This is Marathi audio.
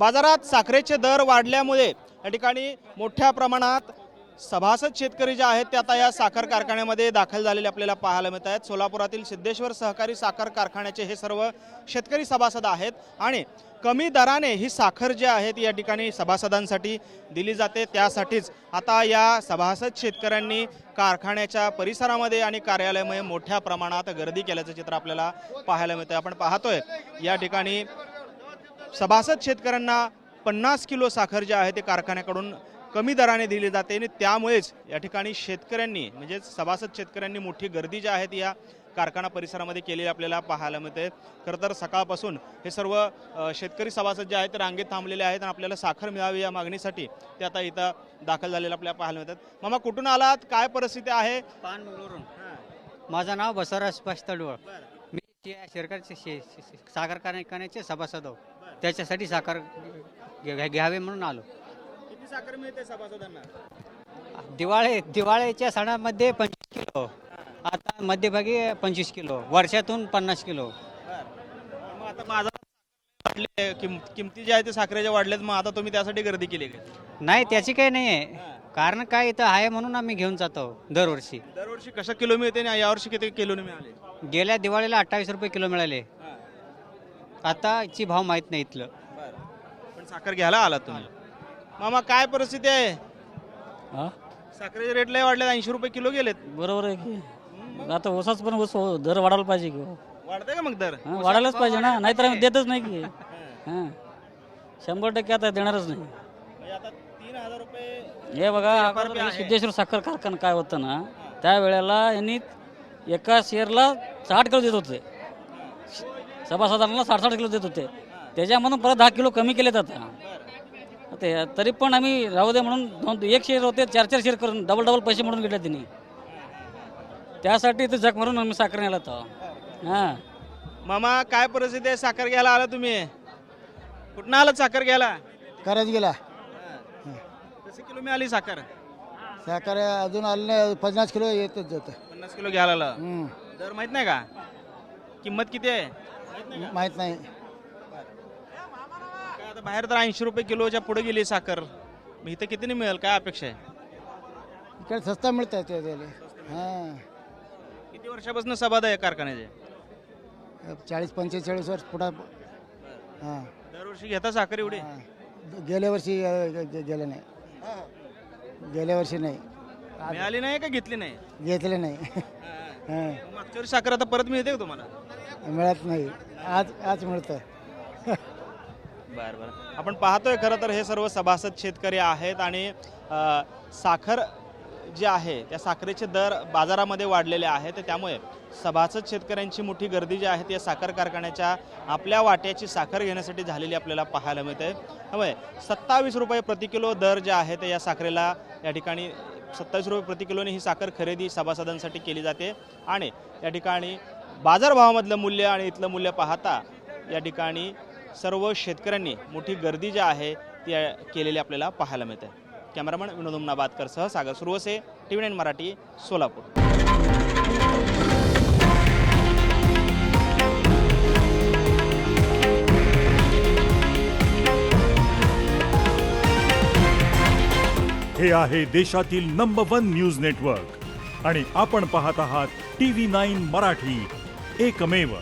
बाजारात साखरेचे दर वाढल्यामुळे या ठिकाणी मोठ्या प्रमाणात सभासद शेतकरी जे आहेत ते आता या साखर कारखान्यामध्ये दाखल झालेले आपल्याला पाहायला मिळत आहेत। सोलापुरातील सिद्धेश्वर सहकारी साखर कारखान्याचे हे सर्व शेतकरी सभासद आहेत आणि कमी दराने ही साखर जी आहे ती या ठिकाणी सभासदांसाठी दिली जाते। त्यासाठीच आता या सभासद शेतकऱ्यांनी कारखान्याच्या परिसरामध्ये आणि कार्यालयामध्ये मोठ्या प्रमाणात गर्दी केल्याचं चित्र आपल्याला पाहायला मिळतं। आपण पाहतोय या ठिकाणी सभासद शेतकऱ्यांना 50 किलो साखर जी आहे ते कारखान्याकडून कमी दराने दिली जाते आणि त्यामुळेच या ठिकाणी शेतकऱ्यांनी म्हणजे सभासद शेतकऱ्यांनी मोठी गर्दी जी आहे ती या कारखाना परिसरामध्ये केलेली आपल्याला पाहायला मिळते। खरं तर सकाळपासून हे सर्व शेतकरी सभासद जे आहेत ते रांगेत थांबलेले आहेत आणि आपल्याला साखर मिळावी या मागणीसाठी ते आता इथं दाखल झालेलं आपल्याला पाहायला मिळतात। मामा कुठून आलात, काय परिस्थिती आहे? पानमुळवरून। माझं नाव बसवराज सुभाष तडवळ। मी सरकारचे साखर कारखान्याचे सभासद आहो, त्याच्यासाठी साखर घ्यावे म्हणून आलो। किती साखर मिळते सभासदांना? दिवाळीच्या सणामध्ये 25 किलो, आता मध्यभागी 25 किलो, वर्षातून 50 किलो। मग आता बाजारात वाढले, किमती जे आहे ते साखरेच्या वाढल्यात, मग आता तुम्ही त्यासाठी गर्दी केली का? नाही, त्याची काही नाही आहे, कारण काय इथं आहे म्हणून आम्ही घेऊन जातो दरवर्षी। दरवर्षी कशा किलो मिळते आणि यावर्षी किती किलोने मिळाले? गेल्या दिवाळीला 28 रुपये किलो मिळाले, आताची भाव माहीत नाही इथलं। पण साखर घ्यायला आलात तुम्ही। मामा काय परिस्थिती आहे? साखरेचे रेट लय वाढले, 80 रुपये किलो गेलेत। बरोबर आहे की आता ऊसाच पण ऊस दर वाढायला पाहिजे की वाढतंय का मग दर? वाढायलाच पाहिजे ना, नाहीतर आम्ही देतच नाही की 100% आता देणारच नाही। म्हणजे आता 3000 रुपये हे बघा अगोदर सिद्धेश्वर साखर कारखाना काय होतं ना, त्यावेळेला यांनी एका शेअरला 60 किलो देत होते, सभासदांना 60 किलो देत होते, त्याच्यामधून परत 10 किलो कमी केलेत आता। तरी पण आम्ही राहू दे म्हणून एक शेअर होते 4-4 शेअर करून डबल पैसे म्हणून घेतले त्यांनी, त्यासाठी ते जग मारून आम्ही साखर न्यायला होता। मामा काय परिस्थिती आहे? साखर घ्यायला आला तुम्ही? कुठं आलात साखर घ्यायला? करायच गेला कशी किलो मिळाली साखर? साखर अजून आलं नाही, 50 किलो येतच जातं। 50 किलो घ्यायला आला। दर माहित नाही का? किंमत किती आहे माहित नाही। काय आता बाहेर तर 80 रुपये किलोच्या पुढे गेली साखर, मग इथं कितीने मिळेल, काय अपेक्षा आहे? इकडे सस्ता मिळतं ते त्याला। हां, किती वर्षापासून सभाद आहे कारखान्याचे? 40-45 वर्ष पुढं। हां, दरवर्षी घेता साखर एवढी? गेल्या वर्षी गेलं नाही, गेल्या वर्षी नाही मिळाली नाही का घेतली नाही? घेतलं नाही। हां, मागच्या वर्षी साखर आता परत मिळते का तुम्हाला? मिळत नाही, आज मिळतं। बरं बरं, आपण पाहतोय खरं तर हे सर्व सभासद शेतकरी आहेत आणि साखर जे आहे त्या साखरेचे दर बाजारामध्ये वाढलेले आहेत, त्यामुळे सभासद शेतकऱ्यांची मोठी गर्दी जी आहे ती साखर कारखान्याच्या आपल्या वाट्याची साखर घेण्यासाठी झालेली आपल्याला पाहायला मिळते। त्यामुळे 27 रुपये प्रति किलो दर जे आहे ते या साखरेला या ठिकाणी 27 रुपये प्रति किलोने ही साखर खरेदी सभासदांसाठी केली जाते आणि या ठिकाणी बाजारभावामधलं मूल्य आणि इथलं मूल्य पाहता या ठिकाणी सर्व शेतकऱ्यांनी मोठी गर्दी जी आहे ती केलेली आपल्याला पाहायला मिळते। कॅमेरामन विनोद उमनाबादकर सह सागर सुरवसे, TV9 मराठी, सोलापूर। हे आहे देशातील नंबर 1 न्यूज नेटवर्क आणि आपण पाहत आहात TV9 मराठी, एकमेव।